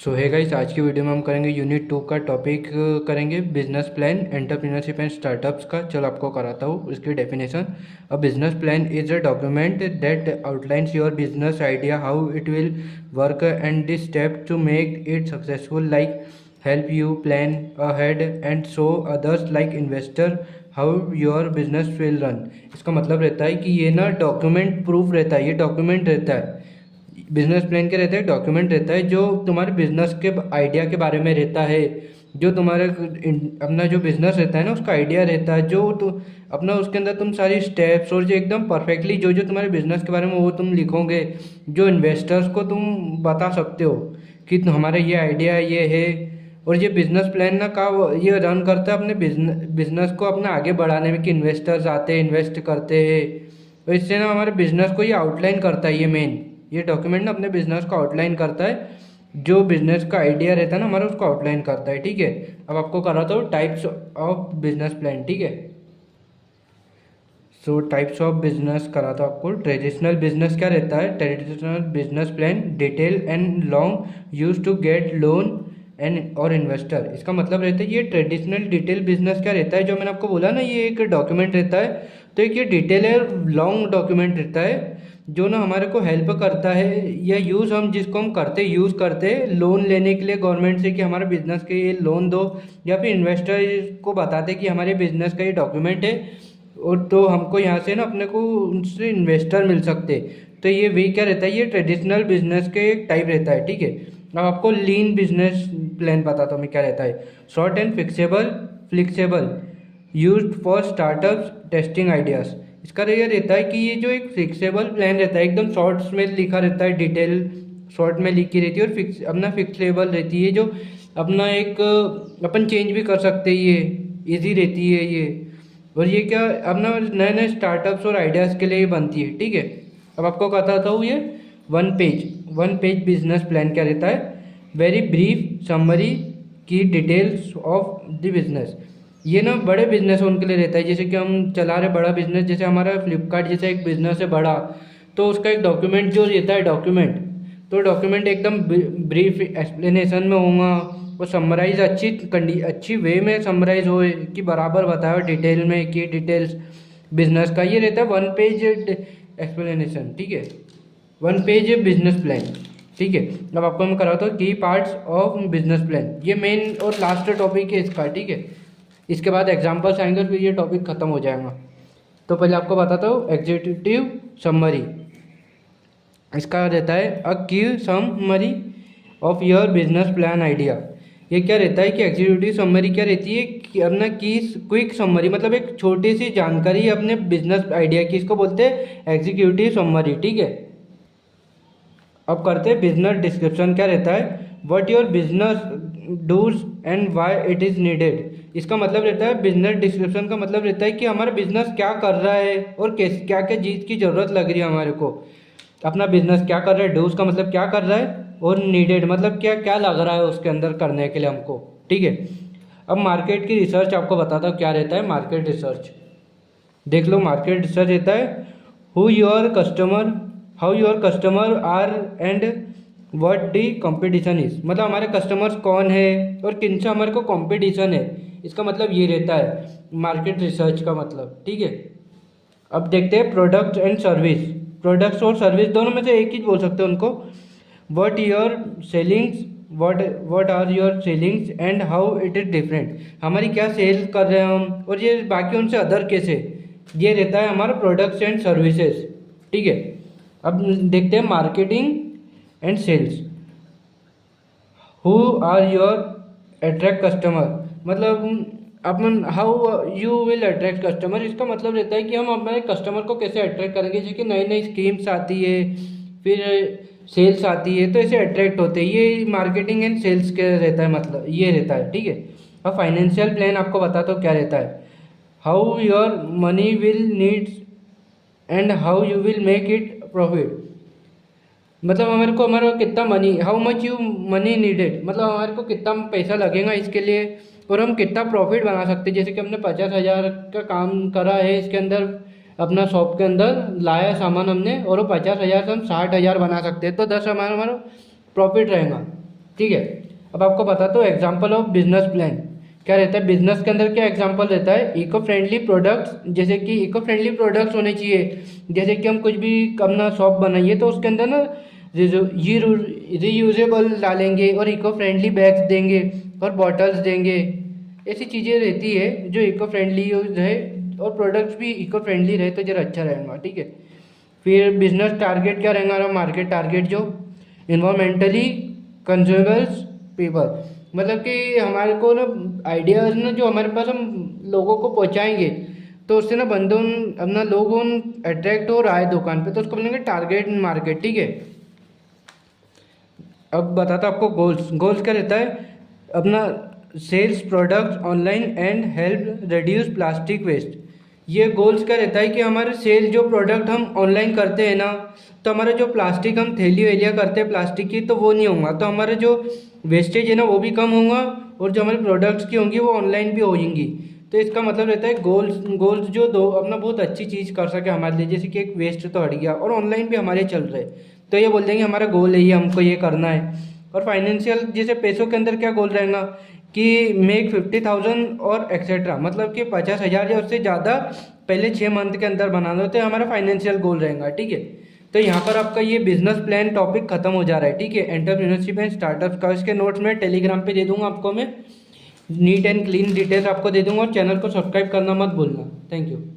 सो है गाइस, आज की वीडियो में हम करेंगे यूनिट 2 का टॉपिक करेंगे business plan, entrepreneurship and startups का। चलो आपको कराता हूँ उसकी definition. A business plan is a document that outlines your business idea, how it will work and the step to make it successful, like help you plan ahead and show others like investor how your business will run. इसका मतलब रहता है कि ये ना document proof रहता है, ये डॉक्यूमेंट रहता है। बिजनेस प्लान के रहता है, डॉक्यूमेंट रहता है जो तुम्हारे बिजनेस के आइडिया के बारे में रहता है, जो तुम्हारे अपना जो बिजनेस रहता है ना उसका आइडिया रहता है, जो तो अपना उसके अंदर तुम सारी स्टेप्स और जो एकदम परफेक्टली जो जो तुम्हारे बिजनेस के बारे में वो तुम लिखोगे, जो इन्वेस्टर्स को तुम बता सकते हो कि हमारा ये आइडिया ये है। और ये बिजनेस प्लान ना का ये रन करता है अपने बिजनेस को अपना आगे बढ़ाने में, कि इन्वेस्टर्स आते हैं, इन्वेस्ट करते हैं। तो इससे ना हमारे बिजनेस को ये आउटलाइन करता है। ये डॉक्यूमेंट ना अपने बिजनेस को आउटलाइन करता है, जो बिजनेस का आइडिया रहता है ना हमारा उसको आउटलाइन करता है। ठीक है, अब आपको कराता हूँ टाइप्स ऑफ बिजनेस प्लान। ठीक है, सो टाइप्स ऑफ बिजनेस कराता हूँ आपको। ट्रेडिशनल बिजनेस क्या रहता है? Traditional business plan detail and long use to get loan and और इन्वेस्टर। इसका मतलब रहता है ये ट्रेडिशनल डिटेल बिजनेस क्या रहता है, जो मैंने आपको बोला ना ये एक डॉक्यूमेंट रहता है, तो एक ये डिटेल है, लॉन्ग डॉक्यूमेंट रहता है जो ना हमारे को हेल्प करता है, या यूज़ हम जिसको हम करते यूज़ करते हैं लोन लेने के लिए गवर्नमेंट से, कि हमारे बिजनेस के ये लोन दो, या फिर इन्वेस्टर को बताते कि हमारे बिजनेस का ये डॉक्यूमेंट है और तो हमको यहाँ से ना अपने को उनसे इन्वेस्टर मिल सकते। तो ये वे क्या रहता है, ये ट्रेडिशनल बिजनेस के एक टाइप रहता है। ठीक है, अब आपको लीन बिजनेस प्लान बताता हूँ मैं क्या रहता है। Short and flexible used for startups testing ideas. इसका ये रहता है कि ये जो एक फिक्सेबल प्लान रहता है, एकदम शॉर्ट्स में लिखा रहता है, डिटेल शॉर्ट में लिखी रहती है, और अपना फिक्सेबल रहती है, जो अपना एक अपन चेंज भी कर सकते हैं, ये इजी रहती है ये। और ये क्या अपना नए नए स्टार्टअप्स और आइडियाज़ के लिए ये बनती है। ठीक है, अब आपको बताता हूँ ये वन पेज बिजनेस प्लान क्या रहता है। वेरी ब्रीफ समरी की डिटेल्स ऑफ द बिजनेस। ये ना बड़े बिजनेस उनके लिए रहता है, जैसे कि हम चला रहे बड़ा बिजनेस, जैसे हमारा फ्लिपकार्ट जैसा एक बिजनेस है बड़ा, तो उसका एक डॉक्यूमेंट जो रहता है डॉक्यूमेंट, तो डॉक्यूमेंट एकदम ब्रीफ एक्सप्लेनेशन में होगा, वो समराइज अच्छी वे में समराइज हो, कि बराबर बताओ डिटेल में कि डिटेल्स बिजनेस का ये रहता है वन पेज एक्सप्लेनेशन। ठीक है, वन पेज बिजनेस प्लान। ठीक है, अब आपको मैं कराता हूँ की पार्ट्स ऑफ बिजनेस प्लान। ये मेन और लास्ट टॉपिक है इसका। ठीक है, इसके बाद एग्जाम्पल्स आएंगे, फिर ये टॉपिक खत्म हो जाएगा। तो पहले आपको बताता हूँ एग्जीक्यूटिव समरी। इसका रहता है अ की summary of your business plan idea. ये क्या रहता है कि एग्जीक्यूटिव समरी क्या रहती है कि अपना की क्विक समरी, मतलब एक छोटी सी जानकारी अपने बिजनेस आइडिया की, इसको बोलते हैं एग्जीक्यूटिव समरी। ठीक है, अब करते हैं बिजनेस डिस्क्रिप्शन। क्या रहता है? What your business does and why it is needed. इसका मतलब रहता है बिजनेस डिस्क्रिप्शन का मतलब रहता है कि हमारा बिजनेस क्या कर रहा है और कैसे क्या क्या चीज़ की ज़रूरत लग रही है हमारे को, अपना बिजनेस क्या कर रहा है। डूज का मतलब क्या कर रहा है, और नीडेड मतलब क्या क्या लग रहा है उसके अंदर करने के लिए हमको। ठीक है, अब मार्केट की रिसर्च आपको बताता हूँ क्या रहता है मार्केट रिसर्च। देख लो, मार्केट रिसर्च रहता है who your customer how your customer are and what the competition is. मतलब हमारे कस्टमर्स कौन है और किन से हमारे को कंपटीशन है, इसका मतलब ये रहता है मार्केट रिसर्च का मतलब। ठीक है, अब देखते हैं प्रोडक्ट एंड सर्विस। प्रोडक्ट्स और सर्विस दोनों में से एक ही बोल सकते हैं उनको। What your sellings what are your sellings and how it is different. हमारी क्या सेल कर रहे हैं हम, और ये बाकी उनसे अदर कैसे, ये रहता है हमारा प्रोडक्ट्स एंड सर्विसेज। ठीक है, अब देखते हैं marketing and sales. Who are your attract customer, मतलब अपन how you will attract customer. इसका मतलब रहता है कि हम अपने कस्टमर को कैसे अट्रैक्ट करेंगे, जैसे कि नई नई स्कीम्स आती है, फिर सेल्स आती है, तो ऐसे अट्रैक्ट होते हैं। ये मार्केटिंग एंड सेल्स के रहता है, मतलब ये रहता है। ठीक है, अब फाइनेंशियल प्लान आपको बताता हूँ क्या रहता है। How your money will needs and how you will make it profit. मतलब हमारा कितना money, how much you money needed, मतलब हमारे को कितना पैसा लगेगा इसके लिए, और हम कितना प्रॉफिट बना सकते हैं। जैसे कि हमने 50,000 का काम करा है इसके अंदर, अपना शॉप के अंदर लाया सामान हमने, और वो 50,000 से हम 60,000 बना सकते हैं, तो 10 हमारा प्रॉफिट रहेगा। ठीक है। अब आपको बताता हूँ एग्जाम्पल ऑफ बिजनेस प्लान क्या रहता है। बिजनेस के अंदर क्या एग्जाम्पल रहता है, इको फ्रेंडली प्रोडक्ट्स, जैसे कि इको फ्रेंडली प्रोडक्ट्स होने चाहिए। जैसे कि हम कुछ भी अपना शॉप बनाइए तो उसके अंदर ना ये रीयूजेबल डालेंगे और इको फ्रेंडली बैग्स देंगे और बॉटल्स देंगे। ऐसी चीज़ें रहती है जो इको फ्रेंडली यूज है, और प्रोडक्ट्स भी इको फ्रेंडली रहे तो जरा अच्छा रहेगा। ठीक है। फिर बिजनेस टारगेट क्या रहेगा हमारा, मार्केट टारगेट जो इन्वायरमेंटली कंज्यूमेबल्स पीपल, मतलब कि हमारे को ना आइडियाज़ ना जो हमारे पास हम लोगों को पहुंचाएंगे तो उससे ना बंदों अपना लोग अट्रैक्ट हो रहा है दुकान पे, तो उसको बोलेंगे टारगेट मार्केट। ठीक है। अब बताता हूँ आपको गोल्स। गोल्स क्या रहता है अपना, sales products online and help reduce plastic waste. ये गोल्स क्या रहता है कि हमारे सेल जो प्रोडक्ट हम ऑनलाइन करते हैं ना, तो हमारा जो प्लास्टिक हम थैली वैलियाँ करते हैं प्लास्टिक की, तो वो नहीं होगा, तो हमारा जो वेस्टेज है ना वो भी कम होगा, और जो हमारे प्रोडक्ट्स की होंगी वो ऑनलाइन भी होंगी। तो इसका मतलब रहता है गोल्स, गोल्स जो दो अपना बहुत अच्छी चीज़ कर सके हमारे लिए, जैसे कि एक वेस्ट तो हट गया और ऑनलाइन भी हमारे चल रहे, तो ये बोल देंगे हमारा गोल है ये, हमको ये करना है। और फाइनेंशियल जैसे पैसों के अंदर क्या गोल रहेगा कि मेक 50,000 और एक्सेट्रा, मतलब कि 50,000 या उससे ज़्यादा पहले 6 मंथ के अंदर बनाना होता है, हमारा फाइनेंशियल गोल रहेगा। ठीक है। तो यहाँ पर आपका ये बिजनेस प्लान टॉपिक खत्म हो जा रहा है। ठीक है। एंटरप्रेन्योरशिप एंड स्टार्टअप का इसके नोट्स में टेलीग्राम पे दे दूंगा आपको, मैं नीट एंड क्लीन डिटेल्स आपको दे दूंगा, और चैनल को सब्सक्राइब करना मत भूलना। Thank you.